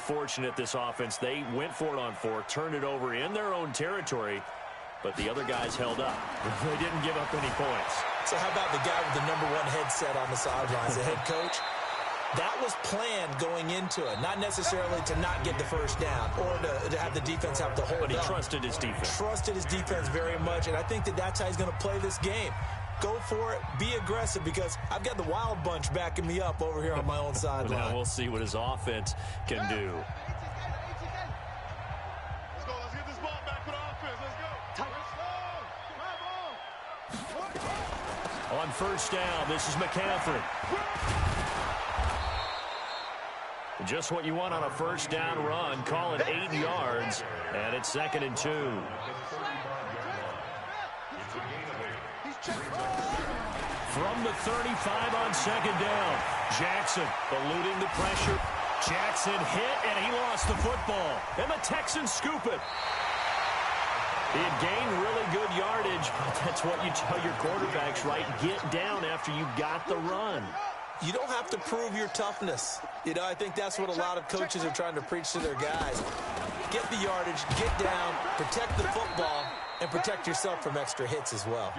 unfortunate, this offense. They went for it on 4, turned it over in their own territory, but the other guys held up. They didn't give up any points. So how about the guy with the #1 headset on the sidelines, the head coach? That was planned going into it, not necessarily to not get the first down or to have the defense have to hold up. But he trusted his defense. Trusted his defense very much, and I think that's how he's going to play this game. Go for it. Be aggressive, because I've got the wild bunch backing me up over here on my own sideline. Now we'll see what his offense can do. Let's go. Let's get this ball back for the offense. Let's go. On first down, this is McCaffrey. Just what you want on a first down run. Call it 8 yards, and it's 2nd and 2. From the 35 on 2nd down. Jackson eluding the pressure. Jackson hit, and he lost the football. And the Texans scoop it. He had gained really good yardage. That's what you tell your quarterbacks, right? Get down after you got the run. You don't have to prove your toughness. You know, I think that's what a lot of coaches are trying to preach to their guys. Get the yardage, get down, protect the football, and protect yourself from extra hits as well.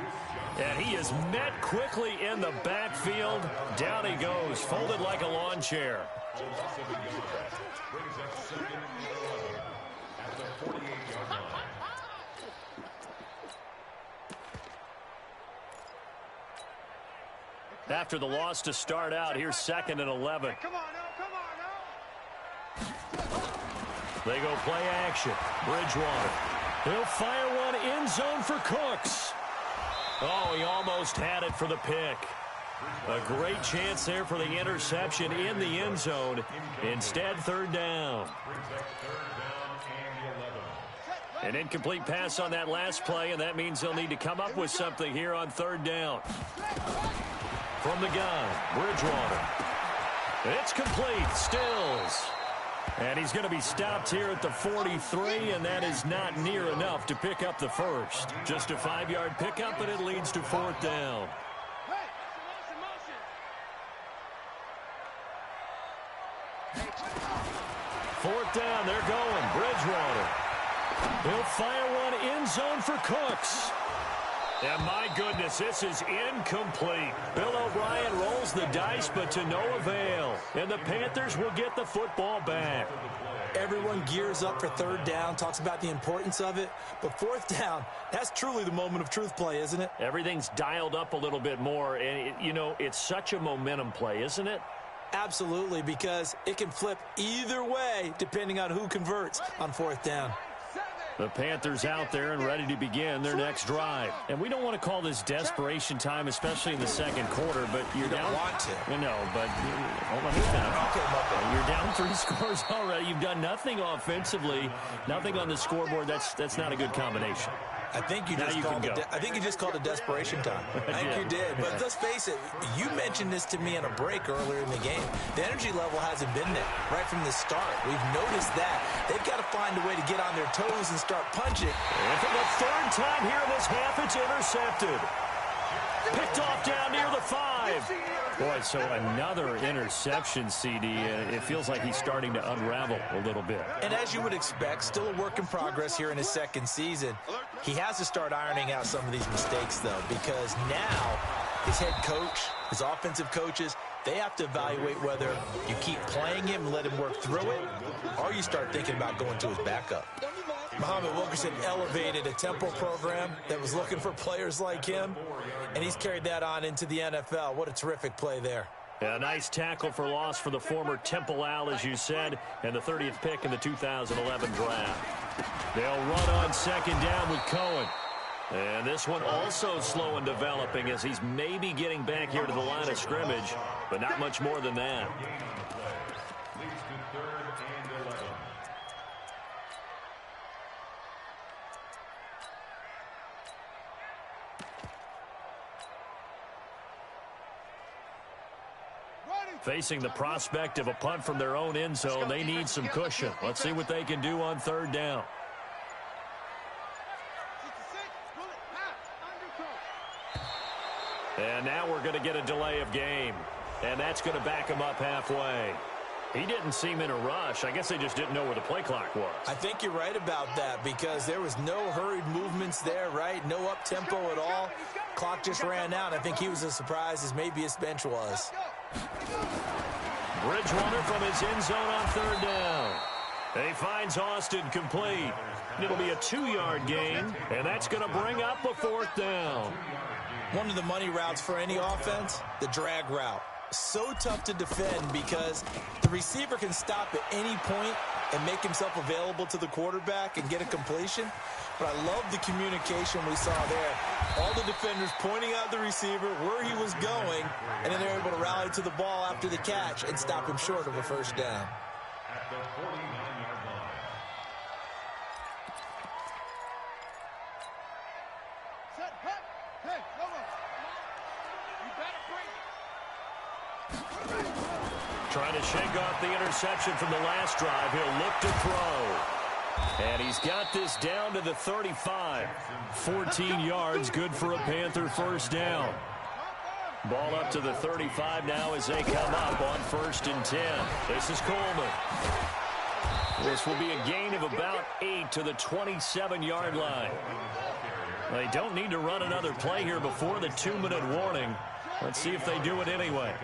And he is met quickly in the backfield. Down he goes, folded like a lawn chair. After the loss to start out, here's 2nd and 11. Come on now. Come on now. They go play action. Bridgewater. He'll fire one end zone for Cooks. Oh, he almost had it for the pick. A great chance there for the interception in the end zone. Instead, 3rd down. An incomplete pass on that last play, and that means they'll need to come up with something here on 3rd down. From the gun, Bridgewater. It's complete. Stills. And he's going to be stopped here at the 43, and that is not near enough to pick up the first. Just a 5-yard pickup, and it leads to 4th down. Fourth down, they're going. Bridgewater. He'll fire one end zone for Cooks. And my goodness, this is incomplete. Bill O'Brien rolls the dice, but to no avail. And the Panthers will get the football back. Everyone gears up for 3rd down, talks about the importance of it. But 4th down, that's truly the moment of truth play, isn't it? Everything's dialed up a little bit more. And, it's such a momentum play, isn't it? Absolutely, because it can flip either way depending on who converts on 4th down. The Panthers out there and ready to begin their next drive. And we don't want to call this desperation time, especially in the 2nd quarter, but you're down. You don't want to. No, but let me finish. Okay. You're down 3 scores already. You've done nothing offensively, nothing on the scoreboard. That's not a good combination. I think you just called it desperation time. I think you did. But let's face it, you mentioned this to me in a break earlier in the game. The energy level hasn't been there right from the start. We've noticed that. They've got to find a way to get on their toes and start punching. And for the 3rd time here in this half, it's intercepted. Picked off down near the 5. Boy, so another interception, CD. It feels like he's starting to unravel a little bit. And as you would expect, still a work in progress here in his 2nd season. He has to start ironing out some of these mistakes, though, because now his head coach, his offensive coaches, they have to evaluate whether you keep playing him and let him work through it, or you start thinking about going to his backup. Muhammad Wilkerson elevated a Temple program that was looking for players like him, and he's carried that on into the NFL. What a terrific play there. A nice tackle for loss for the former Temple Owl, as you said, and the 30th pick in the 2011 draft. They'll run on 2nd down with Cohen. And this one also slow in developing as he's maybe getting back here to the line of scrimmage, but not much more than that. Facing the prospect of a punt from their own end zone, they need some cushion. Let's see what they can do on 3rd down. And now we're going to get a delay of game. And that's going to back them up halfway. He didn't seem in a rush. I guess they just didn't know where the play clock was. I think you're right about that because there was no hurried movements there, right? No up-tempo at all. Clock just ran out. I think he was as surprised as maybe his bench was. Bridgewater from his end zone on third down. He finds Austin complete. It'll be a 2-yard gain, and that's going to bring up a fourth down. One of the money routes for any offense, the drag route. So tough to defend because the receiver can stop at any point and make himself available to the quarterback and get a completion. But I love the communication we saw there. All the defenders pointing out the receiver, where he was going, and then they're able to rally to the ball after the catch and stop him short of a first down. At the 49-yard line. Set, hut. Hey, come on. You better bring it. Trying to shake off the interception from the last drive. He'll look to throw. And he's got this down to the 35. 14 yards, good for a Panther first down. Ball up to the 35 now as they come up on 1st and 10. This is Coleman. This will be a gain of about 8 to the 27-yard line. They don't need to run another play here before the 2-minute warning. Let's see if they do it anyway.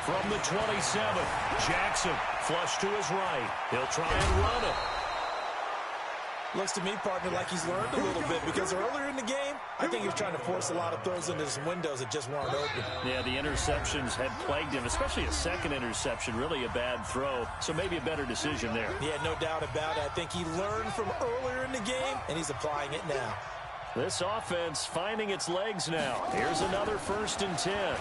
From the 27, Jackson flush to his right. He'll try and run it. Looks to me, partner, like he's learned a little bit because earlier in the game, I think he was trying to force a lot of throws into some windows that just weren't open. Yeah, the interceptions had plagued him, especially a second interception, really a bad throw. So maybe a better decision there. Yeah, no doubt about it. I think he learned from earlier in the game, and he's applying it now. This offense finding its legs now. Here's another 1st and 10.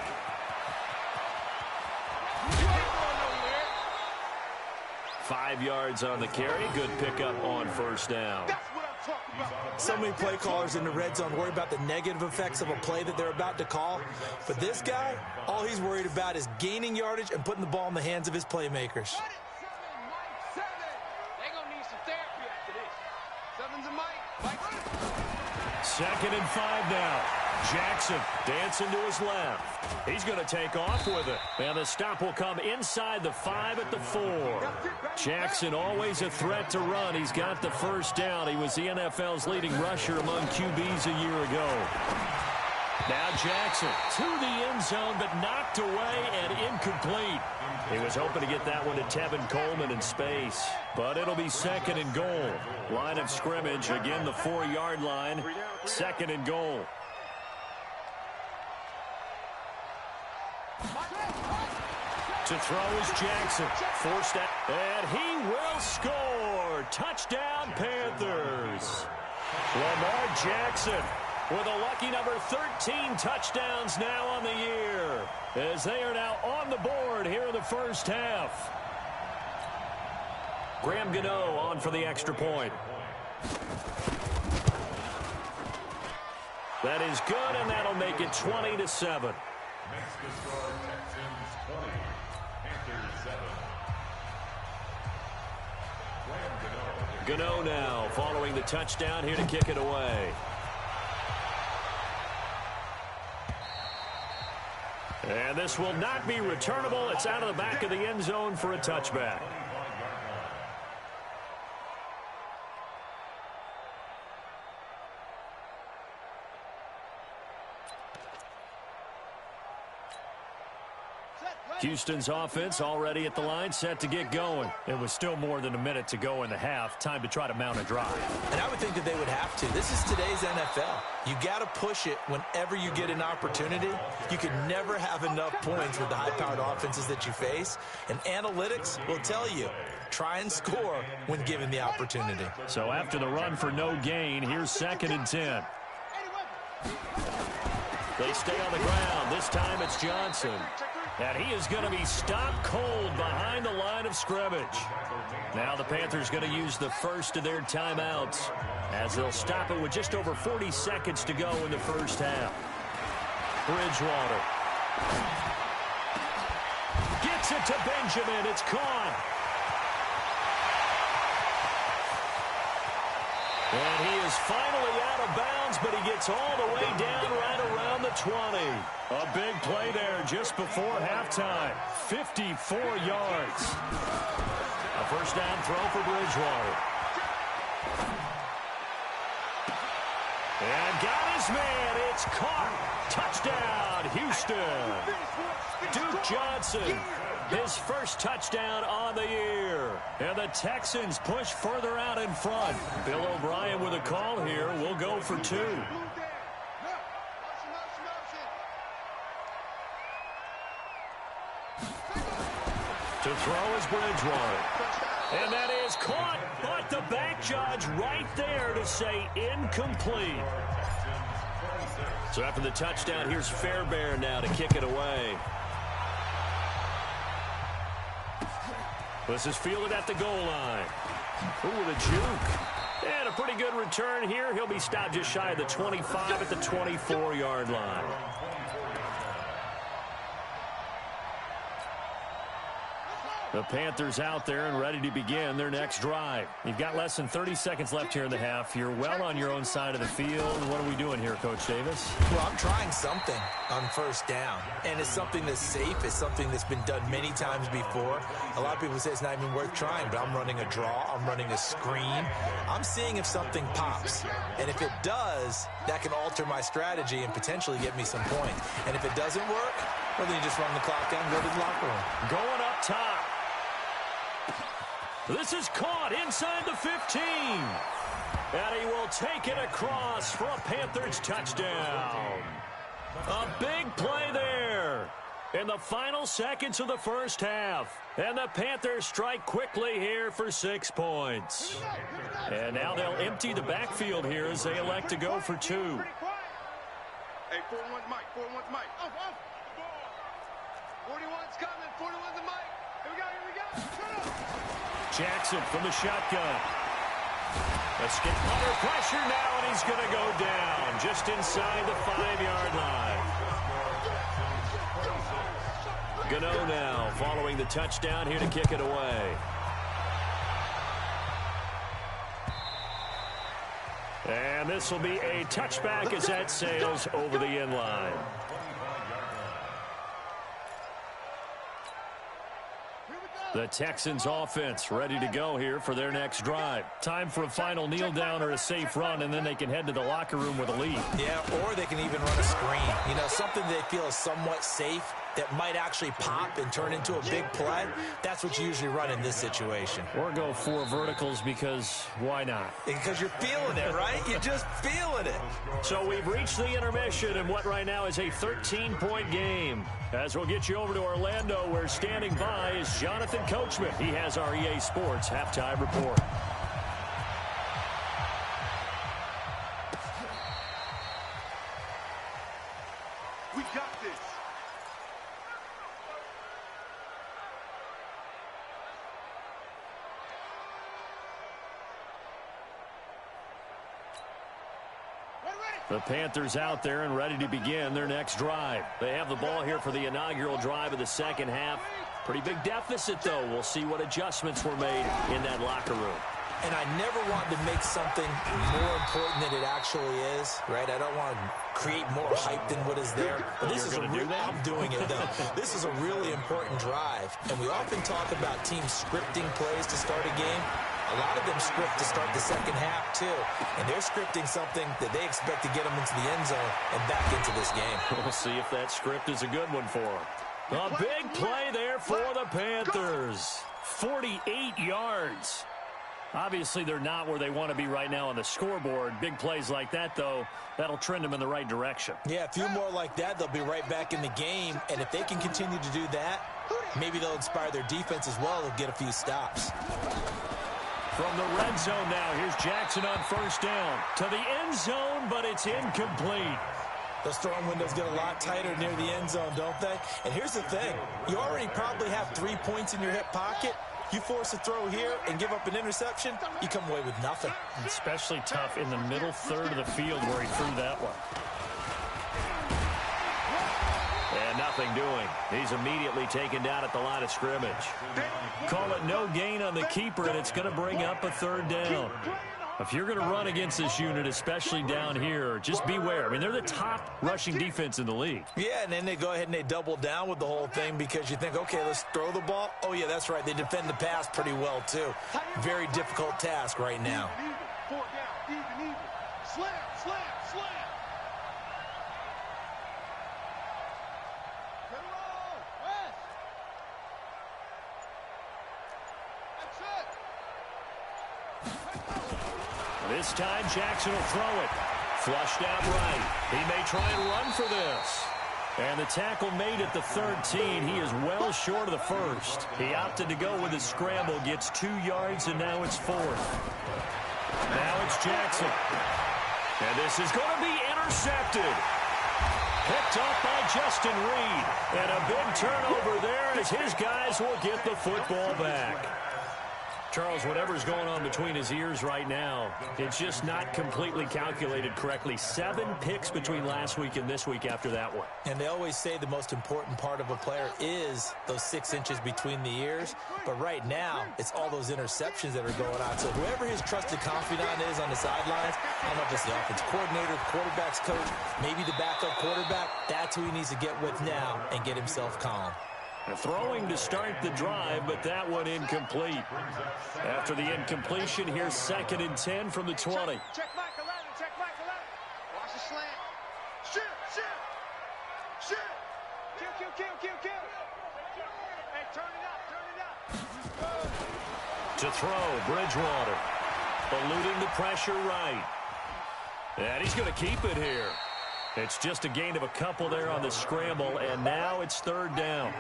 5 yards on the carry. Good pickup on 1st down. That's what I'm talking about. So many play callers in the red zone worry about the negative effects of a play that they're about to call. But this guy, all he's worried about is gaining yardage and putting the ball in the hands of his playmakers. 7, Mike, 7. They gonna need some therapy after this. 7's a Mike. 2nd and 5 now. Jackson dancing to his left. He's going to take off with it. And the stop will come inside the 5 at the 4. Jackson always a threat to run. He's got the first down. He was the NFL's leading rusher among QBs a year ago. Now Jackson to the end zone, but knocked away and incomplete. He was hoping to get that one to Tevin Coleman in space, but it'll be 2nd and goal. Line of scrimmage, again the 4-yard line, 2nd and goal. To throw is Jackson. Forced out, and he will score. Touchdown, Panthers. Lamar Jackson with a lucky number 13 touchdowns now on the year, as they are now on the board here in the first half. Graham Gano on for the extra point. That is good, and that'll make it 20-7. Next to score, Texans 20, Panthers 7. Gano now following the touchdown here to kick it away. And this will not be returnable. It's out of the back of the end zone for a touchback. Houston's offense already at the line, set to get going. It was still more than a minute to go in the half. Time to try to mount a drive. And I would think that they would have to. This is today's NFL. You got to push it whenever you get an opportunity. You can never have enough points with the high-powered offenses that you face. And analytics will tell you, try and score when given the opportunity. So after the run for no gain, here's 2nd and 10. They stay on the ground. This time it's Johnson. And he is going to be stopped cold behind the line of scrimmage. Now the Panthers going to use the first of their timeouts as they'll stop it with just over 40 seconds to go in the first half. Bridgewater gets it to Benjamin. It's caught. And he is finally out of bounds, but he gets all the way down right around the 20. A big play there just before halftime. 54 yards. A first down throw for Bridgewater. And got his man. It's caught. Touchdown, Houston. Duke Johnson, his first touchdown on the year. And the Texans push further out in front. Bill O'Brien with a call here. We'll go for two. To throw is Bridgewater. And that is caught, but the back judge right there to say incomplete. So after the touchdown, here's Fairbairn now to kick it away. This is fielded at the goal line. Ooh, the juke. And a pretty good return here. He'll be stopped just shy of the 25 at the 24-yard line. The Panthers out there and ready to begin their next drive. You've got less than 30 seconds left here in the half. You're well on your own side of the field. What are we doing here, Coach Davis? Well, I'm trying something on first down, and it's something that's safe. It's something that's been done many times before. A lot of people say it's not even worth trying, but I'm running a draw. I'm running a screen. I'm seeing if something pops, and if it does, that can alter my strategy and potentially get me some points. And if it doesn't work, well, then you just run the clock down and go to the locker room. Going up top. This is caught inside the 15. And he will take it across for a Panthers touchdown. A big play there in the final seconds of the first half. And the Panthers strike quickly here for 6 points. And now they'll empty the backfield here as they elect to go for two. Hey, 4-1's Mike. 4-1's Mike. 41's coming. 41's the Mike. Here we go. Jackson from the shotgun. Let's get under pressure now, and he's going to go down just inside the 5-yard line. Gano now following the touchdown here to kick it away. And this will be a touchback as that sails over the end line. The Texans offense ready to go here for their next drive. Time for a final kneel down or a safe run, and then they can head to the locker room with a lead. Yeah, or they can even run a screen. You know, something they feel is somewhat safe that might actually pop and turn into a big play. That's what you usually run in this situation. Or go 4 verticals because why not? Because you're feeling it, right? You're just feeling it. So we've reached the intermission in what right now is a 13-point game. As we'll get you over to Orlando, where standing by is Jonathan Coachman. He has our EA Sports halftime report. We got this. The Panthers out there and ready to begin their next drive. They have the ball here for the inaugural drive of the second half. Pretty big deficit, though. We'll see what adjustments were made in that locker room. And I never want to make something more important than it actually is, right? I don't want to create more hype than what is there. But this is I'm doing it, though. This is a really important drive. And we often talk about teams scripting plays to start a game. A lot of them script to start the second half, too. And they're scripting something that they expect to get them into the end zone and back into this game. We'll see if that script is a good one for them. A big play there for the Panthers. 48 yards. Obviously, they're not where they want to be right now on the scoreboard. Big plays like that, though, that'll trend them in the right direction. Yeah, a few more like that, they'll be right back in the game. And if they can continue to do that, maybe they'll inspire their defense as well. They'll get a few stops. From the red zone now, here's Jackson on first down. To the end zone, but it's incomplete. Those throwing windows get a lot tighter near the end zone, don't they? And here's the thing. You already probably have 3 points in your hip pocket. You force a throw here and give up an interception, you come away with nothing. Especially tough in the middle third of the field where he threw that one. And nothing doing. He's immediately taken down at the line of scrimmage. Call it no gain on the keeper, and it's going to bring up a third down. If you're going to run against this unit, especially down here, just beware. I mean, they're the top rushing defense in the league. Yeah, and then they go ahead and they double down with the whole thing because you think, okay, let's throw the ball. Oh, yeah, that's right. They defend the pass pretty well, too. Very difficult task right now. Four down, even. Slam, slam, slam. Get roll, West. That's it. This time, Jackson will throw it. Flushed out right. He may try and run for this. And the tackle made at the 13. He is well short of the first. He opted to go with his scramble, gets 2 yards, and now it's 4th. Now it's Jackson. And this is going to be intercepted. Picked up by Justin Reed. And a big turnover there as his guys will get the football back. Charles, whatever's going on between his ears right now, it's just not completely calculated correctly. 7 picks between last week and this week after that one. And they always say the most important part of a player is those 6 inches between the ears. But right now, it's all those interceptions that are going on. So whoever his trusted confidant is on the sidelines, I don't know if it's the offense coordinator, the quarterback's coach, maybe the backup quarterback, that's who he needs to get with now and get himself calm. Throwing to start the drive, but that one incomplete. After the incompletion, here's 2nd and 10 from the 20. Check Mike 11, check Mike 11. Watch the slant. Shoot, shoot, shoot. Kill. Hey, turn it up. To throw, Bridgewater. Eluding the pressure right. And he's going to keep it here. It's just a gain of a couple there on the scramble, and now it's 3rd down.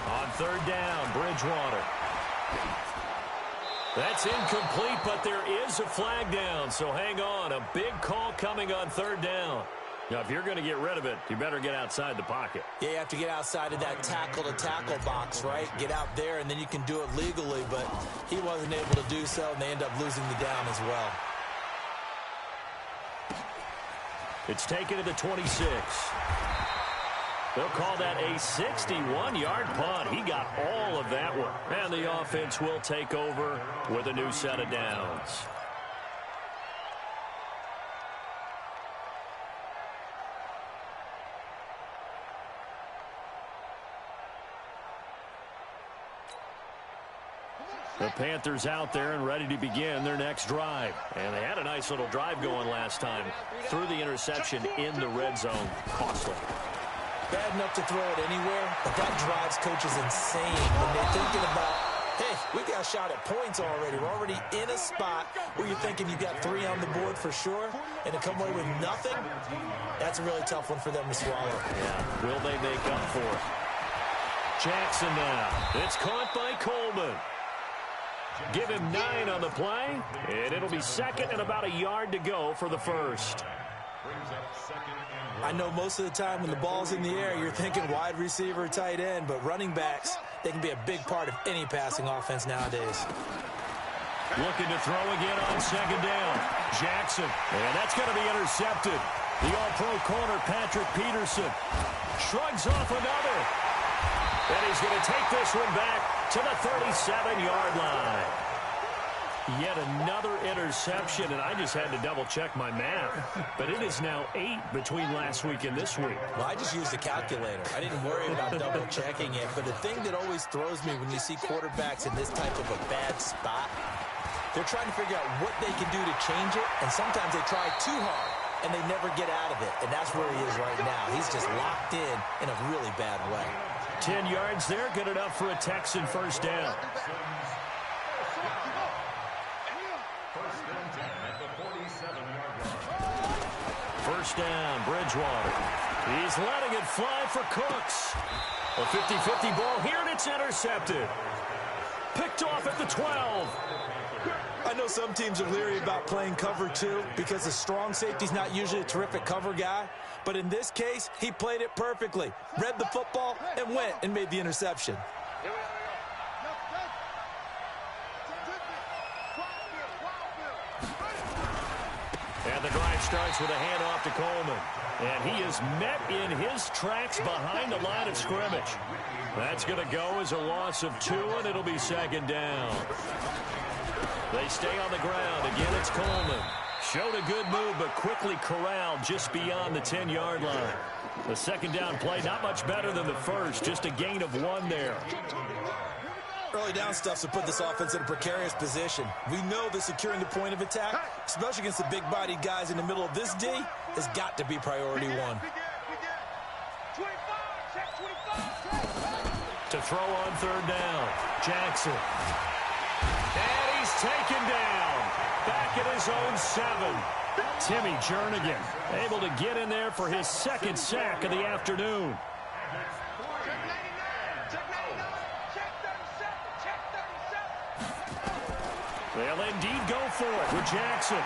On 3rd down, Bridgewater. That's incomplete, but there is a flag down, so hang on. A big call coming on 3rd down. Now, if you're going to get rid of it, you better get outside the pocket. Yeah, you have to get outside of that tackle-to-tackle box, right? Get out there, and then you can do it legally, but he wasn't able to do so, and they end up losing the down as well. It's taken to the 26. They'll call that a 61-yard punt. He got all of that one. And the offense will take over with a new set of downs. The Panthers out there and ready to begin their next drive. And they had a nice little drive going last time. Threw the interception in the red zone. Costly. Bad enough to throw it anywhere, but that drives coaches insane when they're thinking about, hey, we got a shot at points already. We're already in a spot where you're thinking you got 3 on the board for sure, and to come away with nothing, that's a really tough one for them to swallow. Yeah, will they make up for it? Jackson now. It's caught by Coleman. Give him 9 on the play, and it'll be 2nd and about a yard to go for the first. I know most of the time when the ball's in the air, you're thinking wide receiver, tight end, but running backs, they can be a big part of any passing offense nowadays. Looking to throw again on 2nd down. Jackson, and that's going to be intercepted. The all-pro corner, Patrick Peterson, shrugs off another. And he's going to take this one back to the 37-yard line. Yet another interception, and I just had to double-check my math. But it is now 8 between last week and this week. Well, I just used a calculator. I didn't worry about double-checking it. But the thing that always throws me when you see quarterbacks in this type of a bad spot, they're trying to figure out what they can do to change it, and sometimes they try too hard, and they never get out of it. And that's where he is right now. He's just locked in a really bad way. 10 yards there, good enough for a Texan first down. First down, Bridgewater. He's letting it fly for Cooks. A 50-50 ball here, and it's intercepted. Picked off at the 12. I know some teams are leery about playing cover 2 because the strong safety's not usually a terrific cover guy. But in this case, he played it perfectly. Read the football and went and made the interception. And the drive It starts with a handoff to Coleman. And he is met in his tracks behind the line of scrimmage. That's going to go as a loss of 2, and it'll be second down. They stay on the ground. Again, it's Coleman. Showed a good move, but quickly corralled just beyond the 10-yard line. The second down play, not much better than the first, just a gain of 1 there. Early down stuff to put this offense in a precarious position. We know that securing the point of attack, especially against the big-bodied guys in the middle of this D, has got to be priority 1. To throw on third down, Jackson. And he's taken down. Back at his own 7. Timmy Jernigan able to get in there for his second sack of the afternoon. They'll indeed go for it with Jackson.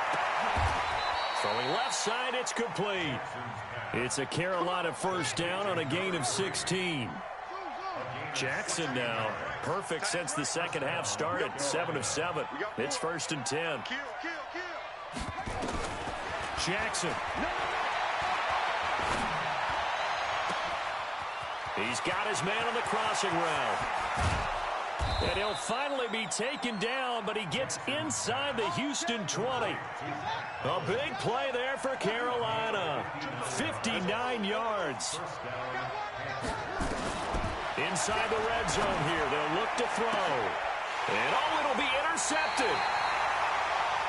Throwing left side, it's complete. It's a Carolina first down on a gain of 16. Jackson now perfect since the second half started. 7 of 7. It's first and 10. Jackson. He's got his man on the crossing route. And he'll finally be taken down, but he gets inside the Houston 20. A big play there for Carolina. 59 yards. Inside the red zone here, they'll look to throw. And it'll be intercepted.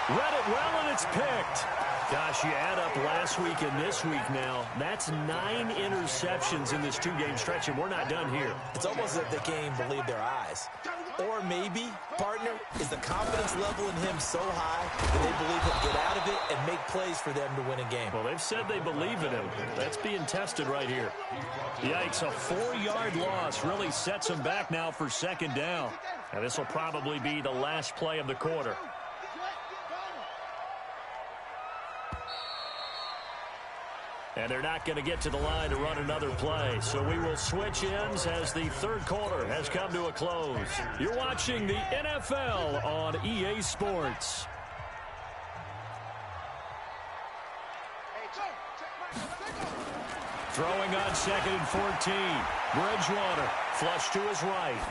Read it well, and it's picked. Gosh, you add up last week and this week now, that's 9 interceptions in this 2-game stretch, and we're not done here. It's almost as if they can't even believe their eyes. Or maybe, partner, is the confidence level in him so high that they believe he'll get out of it and make plays for them to win a game. Well, they've said they believe in him. That's being tested right here. Yikes, a 4-yard loss really sets him back now for second down. And this will probably be the last play of the quarter. And they're not going to get to the line to run another play. So we will switch ends as the third quarter has come to a close. You're watching the NFL on EA Sports. Throwing on 2nd and 14. Bridgewater flush to his right.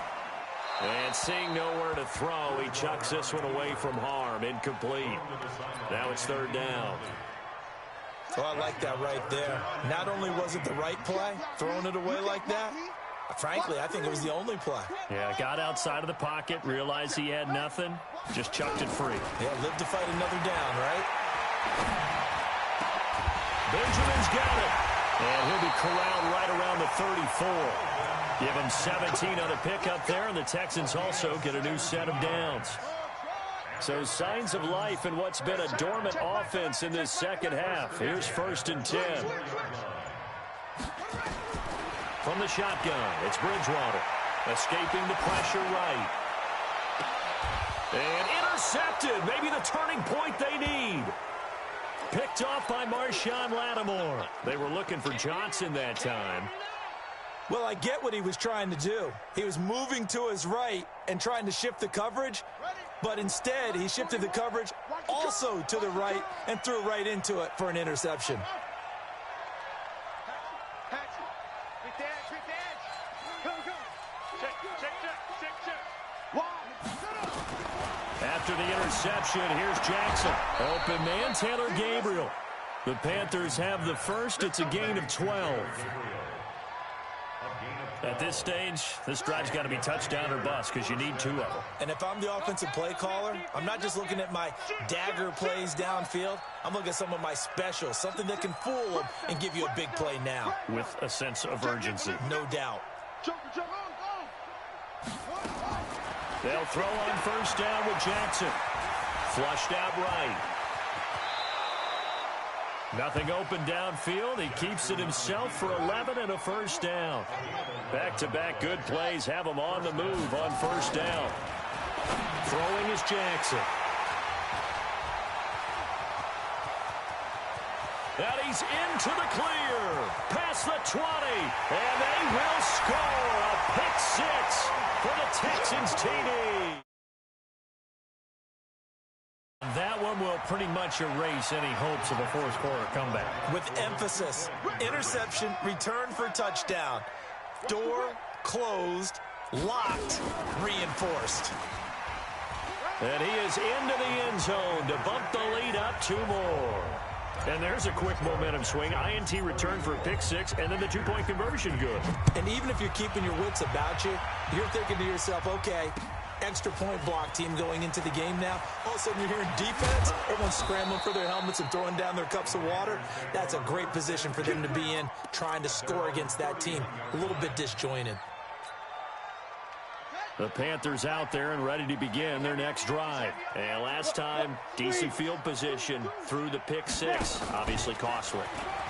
And seeing nowhere to throw, he chucks this one away from harm. Incomplete. Now it's third down. Oh, I like that right there. Not only was it the right play, throwing it away like that, frankly, I think it was the only play. Yeah, got outside of the pocket, realized he had nothing, just chucked it free. Yeah, live to fight another down, right? Benjamin's got it. And he'll be corralled right around the 34. Give him 17 on the pickup there, and the Texans also get a new set of downs. So signs of life in what's been a dormant offense in this second half. Here's first and 10. From the shotgun, it's Bridgewater. Escaping the pressure right. And intercepted. Maybe the turning point they need. Picked off by Marshawn Lattimore. They were looking for Johnson that time. Well, I get what he was trying to do. He was moving to his right and trying to shift the coverage. But instead, he shifted the coverage also to the right and threw right into it for an interception. After the interception, here's Jackson. Open man, Taylor Gabriel. The Panthers have the first. It's a gain of 12. At this stage, this drive's got to be touchdown or bust because you need 2 of them. And if I'm the offensive play caller, I'm not just looking at my dagger plays downfield. I'm looking at some of my specials, something that can fool them and give you a big play now. With a sense of urgency. No doubt. They'll throw on first down with Jackson. Flushed out right. Nothing open downfield. He keeps it himself for 11 and a first down. Back-to-back good plays have him on the move on first down. Throwing is Jackson. And he's into the clear. Past the 20. And they will score a pick 6 for the Texans TD. That one will pretty much erase any hopes of a fourth quarter comeback. With emphasis, interception, return for touchdown. Door closed, locked, reinforced. And he is into the end zone to bump the lead up 2 more. And there's a quick momentum swing. INT return for a pick 6, and then the 2-point conversion good. And even if you're keeping your wits about you, you're thinking to yourself, okay, extra point block team going into the game now. All of a sudden you're hearing defense. Everyone's scrambling for their helmets and throwing down their cups of water. That's a great position for them to be in, trying to score against that team. A little bit disjointed. The Panthers out there and ready to begin their next drive. And last time, decent field position through the pick 6. Obviously costly.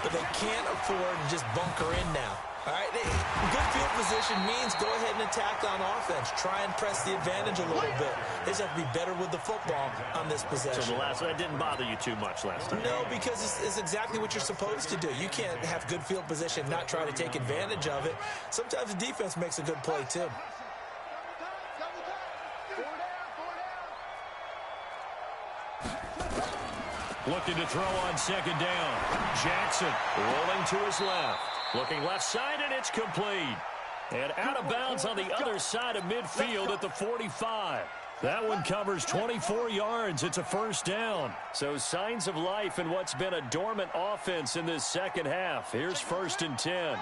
But they can't afford to just bunker in now. All right, good field position means go ahead and attack on offense. Try and press the advantage a little bit. They just have to be better with the football on this possession. So that didn't bother you too much last time? No, because it's exactly what you're supposed to do. You can't have good field position, not try to take advantage of it. Sometimes the defense makes a good play, too. Looking to throw on second down. Jackson rolling to his left. Looking left side, and it's complete. And out of bounds on the other side of midfield at the 45. That one covers 24 yards. It's a first down. So signs of life in what's been a dormant offense in this second half. Here's 1st and 10.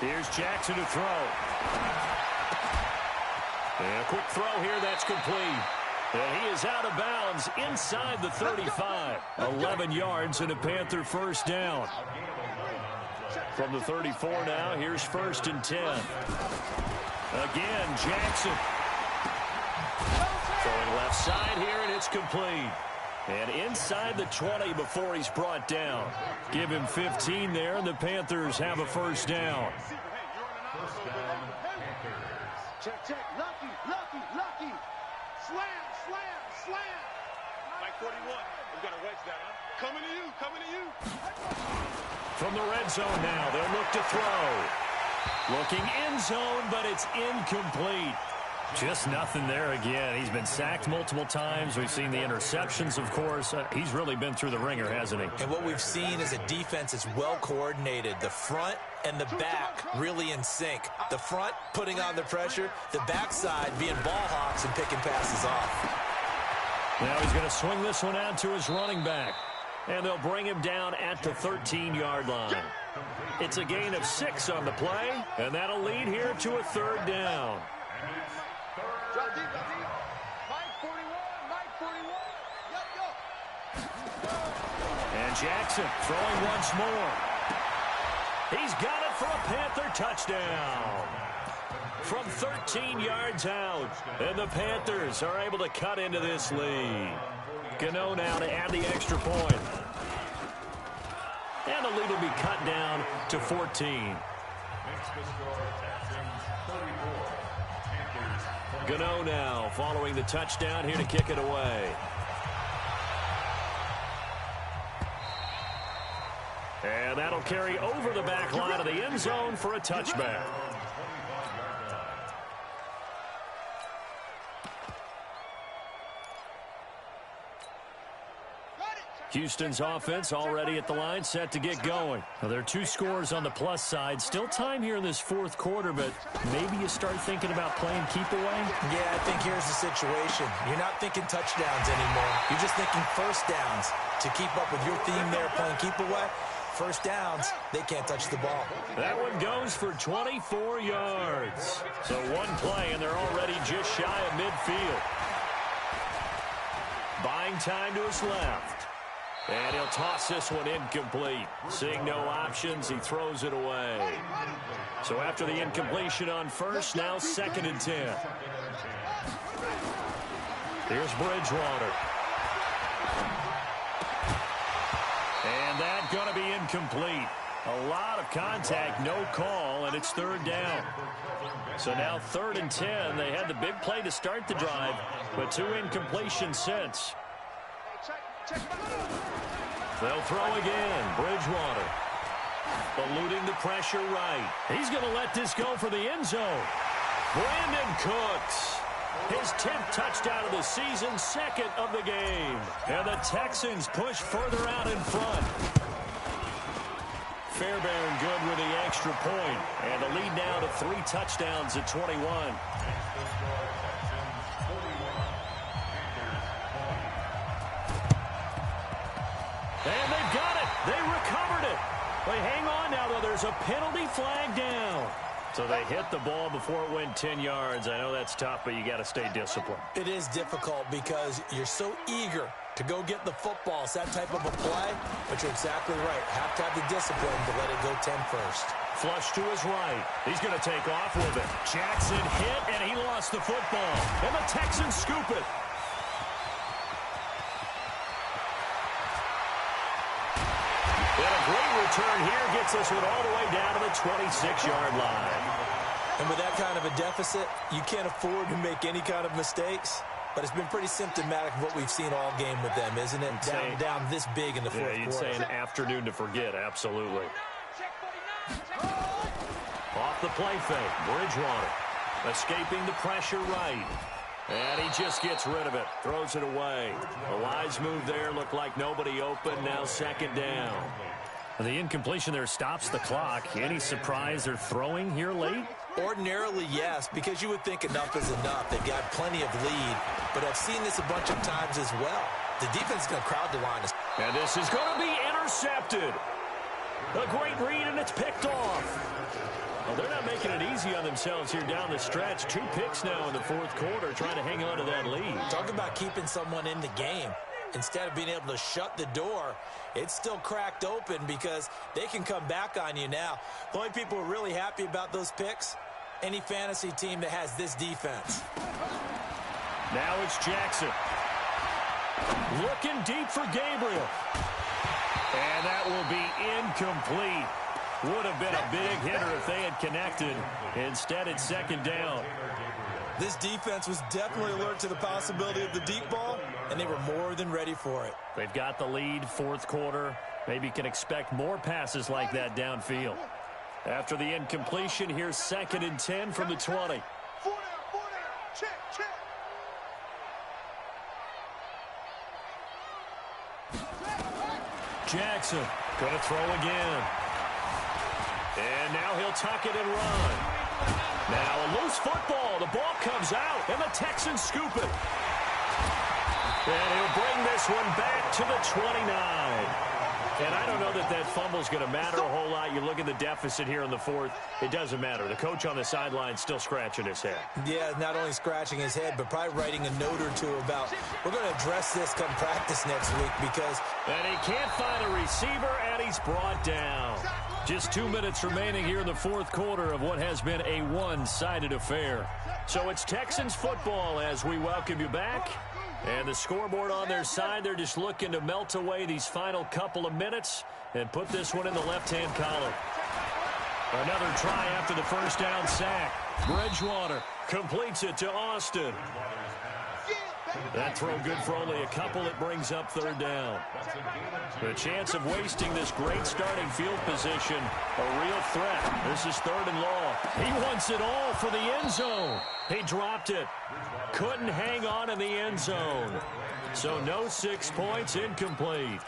Here's Jackson to throw. And a quick throw here, that's complete. And he is out of bounds inside the 35. 11 yards and a Panther first down. From the 34 now, here's 1st and 10. Again, Jackson. Throwing left side here, and it's complete. And inside the 20 before he's brought down. Give him 15 there, and the Panthers have a first down. Check, check. Lucky, lucky, lucky. Slam, slam, slam. Mike 41. We've got to wedge that, huh? Coming to you, coming to you. From the red zone now, they'll look to throw. Looking end zone, but it's incomplete. Just nothing there again. He's been sacked multiple times. We've seen the interceptions, of course. He's really been through the ringer, hasn't he? And what we've seen is a defense that's well coordinated. The front and the back really in sync. The front putting on the pressure, the backside being ball hawks and picking passes off. Now he's going to swing this one out to his running back. And they'll bring him down at the 13-yard line. It's a gain of 6 on the play, and that'll lead here to a 3rd down. Drop deep, drop deep. Mike 41, Mike 41. Yup, yup. And Jackson throwing once more. He's got it for a Panther touchdown. From 13 yards out, and the Panthers are able to cut into this lead. Gano now to add the extra point. And the lead will be cut down to 14. Gano now following the touchdown here to kick it away. And that'll carry over the back line of the end zone for a touchback. Houston's offense already at the line, set to get going. Now, there are 2 scores on the plus side. Still time here in this 4th quarter, but maybe you start thinking about playing keep away? Yeah, I think here's the situation. You're not thinking touchdowns anymore. You're just thinking first downs. To keep up with your theme there, playing keep away, first downs, they can't touch the ball. That one goes for 24 yards. So one play, and they're already just shy of midfield. Buying time to his left. And he'll toss this one incomplete. Seeing no options, he throws it away. So after the incompletion on first, now 2nd and 10. Here's Bridgewater. And that's going to be incomplete. A lot of contact, no call, and it's 3rd down. So now 3rd and 10. They had the big play to start the drive, but 2 incompletions since. They'll throw again. Bridgewater eluding the pressure right. He's going to let this go for the end zone. Brandon Cooks. His 10th touchdown of the season, second of the game. And the Texans push further out in front. Fairbairn good with the extra point. And the lead now to 3 touchdowns at 21. And they've got it. They recovered it. They hang on now, though. There's a penalty flag down. So they hit the ball before it went 10 yards. I know that's tough, but you got to stay disciplined. It is difficult because you're so eager to go get the football. It's that type of a play, but you're exactly right. Have to have the discipline to let it go 10 first. Flush to his right. He's going to take off with it. Jackson hit, and he lost the football. And the Texans scoop it. And a great return here gets us one all the way down to the 26-yard line. And with that kind of a deficit, you can't afford to make any kind of mistakes. But it's been pretty symptomatic of what we've seen all game with them, isn't it? Down this big in the fourth quarter. You'd say an afternoon to forget, absolutely. Off the play fake, Bridgewater. Escaping the pressure right. And he just gets rid of it. Throws it away. A wise move there. Looked like nobody open. Now second down. The incompletion there stops the clock. Any surprise they're throwing here late? Ordinarily, yes, because you would think enough is enough. They've got plenty of lead, but I've seen this a bunch of times as well. The defense is going to crowd the line. And this is going to be intercepted. A great read, and it's picked off. Well, they're not making it easy on themselves here down the stretch. 2 picks now in the fourth quarter, trying to hang on to that lead. Talk about keeping someone in the game. Instead of being able to shut the door, it's still cracked open because they can come back on you now. The only people who are really happy about those picks, any fantasy team that has this defense. Now it's Jackson. Looking deep for Gabriel. And that will be incomplete. Would have been a big hitter if they had connected. Instead, it's second down. This defense was definitely alert to the possibility of the deep ball, and they were more than ready for it. They've got the lead, fourth quarter. Maybe can expect more passes like that downfield. After the incompletion, here's second and 10 from the 20. 4 down, check, check. Jackson going to throw again. And now he'll tuck it and run. Now a loose football. The ball comes out, and the Texans scoop it. And he'll bring this one back to the 29. And I don't know that that fumble's going to matter a whole lot. You look at the deficit here in the fourth. It doesn't matter. The coach on the sideline still scratching his head. Yeah, not only scratching his head, but probably writing a note or two about, we're going to address this come practice next week because... And he can't find a receiver, and he's brought down. Just 2 minutes remaining here in the fourth quarter of what has been a one-sided affair. So it's Texans football as we welcome you back. And the scoreboard on their side, they're just looking to melt away these final couple of minutes and put this one in the left-hand column. Another try after the first down sack. Bridgewater completes it to Austin. That throw good for only a couple. It brings up third down. The chance of wasting this great starting field position, a real threat. This is third and long. He wants it all for the end zone. He dropped it. Couldn't hang on in the end zone. So no 6 points, incomplete.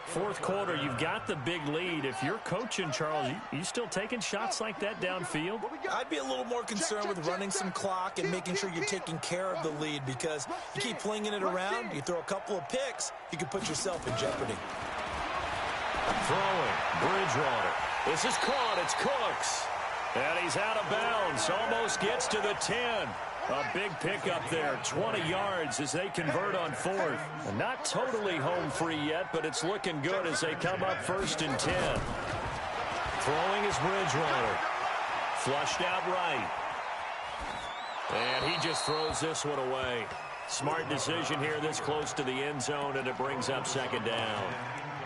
Fourth quarter, you've got the big lead. If you're coaching, Charles, you still taking shots like that downfield? I'd be a little more concerned with running some clock and making sure you're taking care of the lead because you keep flinging it around, you throw a couple of picks, you can put yourself in jeopardy. Throwing, Bridgewater. This is caught, it's Cooks. And he's out of bounds, almost gets to the 10. A big pickup there, 20 yards as they convert on fourth. Not totally home free yet, but it's looking good as they come up first and 10. Throwing is Bridgewater. Flushed out right. And he just throws this one away. Smart decision here this close to the end zone, and it brings up second down.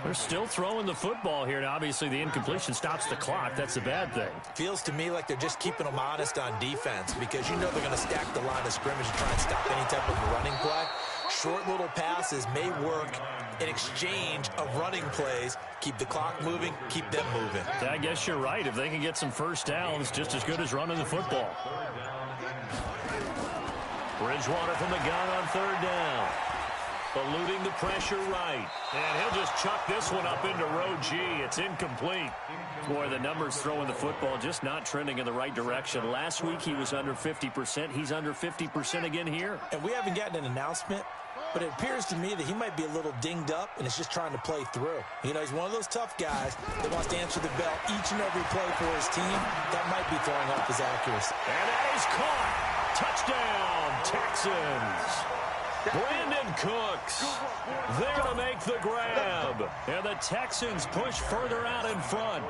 They're still throwing the football here, and obviously the incompletion stops the clock. That's a bad thing. Feels to me like they're just keeping them honest on defense because you know they're going to stack the line of scrimmage and try and stop any type of running play. short little passes may work in exchange of running plays. Keep the clock moving, keep them moving. I guess you're right. If they can get some first downs, just as good as running the football. Bridgewater from the gun on third down. Eluding the pressure right. And he'll just chuck this one up into row G. It's incomplete. Boy, the numbers throwing the football just not trending in the right direction. Last week he was under 50%. He's under 50% again here. And we haven't gotten an announcement, but it appears to me that he might be a little dinged up and is just trying to play through. You know, he's one of those tough guys that wants to answer the bell each and every play for his team. That might be throwing off his accuracy. And that is caught. Touchdown, Texans. Brandon Cooks there to make the grab. And the Texans push further out in front.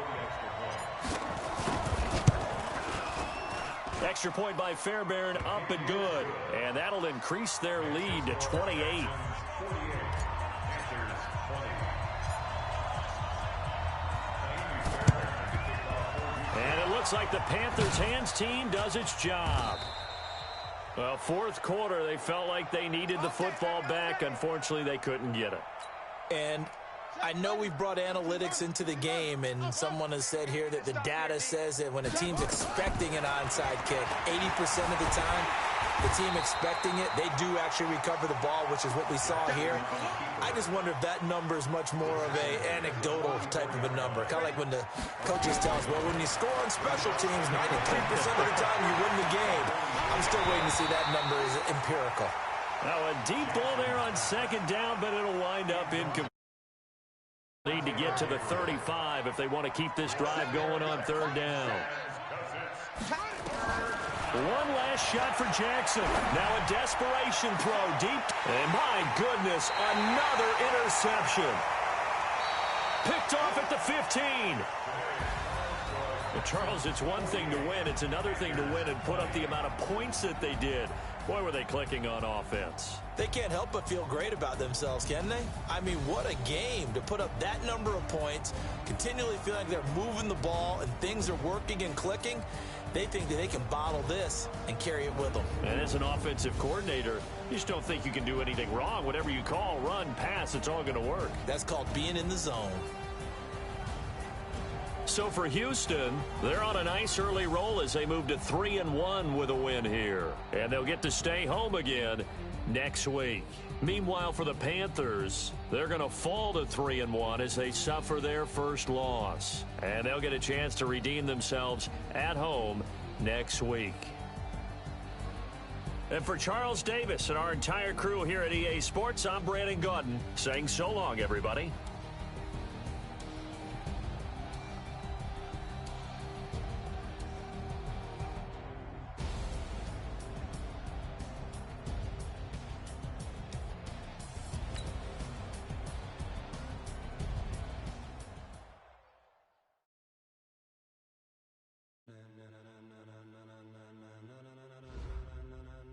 Extra point by Fairbairn, up and good. And that'll increase their lead to 28. And it looks like the Panthers hands team does its job. Well, fourth quarter, they felt like they needed the football back. Unfortunately, they couldn't get it. And I know we've brought analytics into the game, and someone has said here that the data says that when a team's expecting an onside kick, 80% of the time, the team expecting it, they do actually recover the ball, which is what we saw here. I just wonder if that number is much more of a anecdotal type of a number. Kind of like when the coaches tell us, well, when you score on special teams, 93% of the time you win the game. I'm still waiting to see that number is empirical. Now a deep ball there on second down, but it'll wind up incomplete. Need to get to the 35 if they want to keep this drive going on third down. One last shot for Jackson. Now a desperation throw deep. And my goodness, another interception. Picked off at the 15. Well, Charles, it's one thing to win. It's another thing to win and put up the amount of points that they did. Boy, were they clicking on offense. They can't help but feel great about themselves, can they? I mean, what a game to put up that number of points, continually feel like they're moving the ball and things are working and clicking. They think that they can bottle this and carry it with them. And as an offensive coordinator, you just don't think you can do anything wrong. Whatever you call, run, pass, it's all going to work. That's called being in the zone. So for Houston, they're on a nice early roll as they move to 3-1 with a win here. And they'll get to stay home again next week. Meanwhile, for the Panthers, they're going to fall to 3-1 as they suffer their first loss. And they'll get a chance to redeem themselves at home next week. And for Charles Davis and our entire crew here at EA Sports, I'm Brandon Gaudin saying so long, everybody.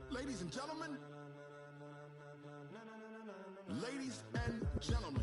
Ladies and gentlemen, ladies and gentlemen.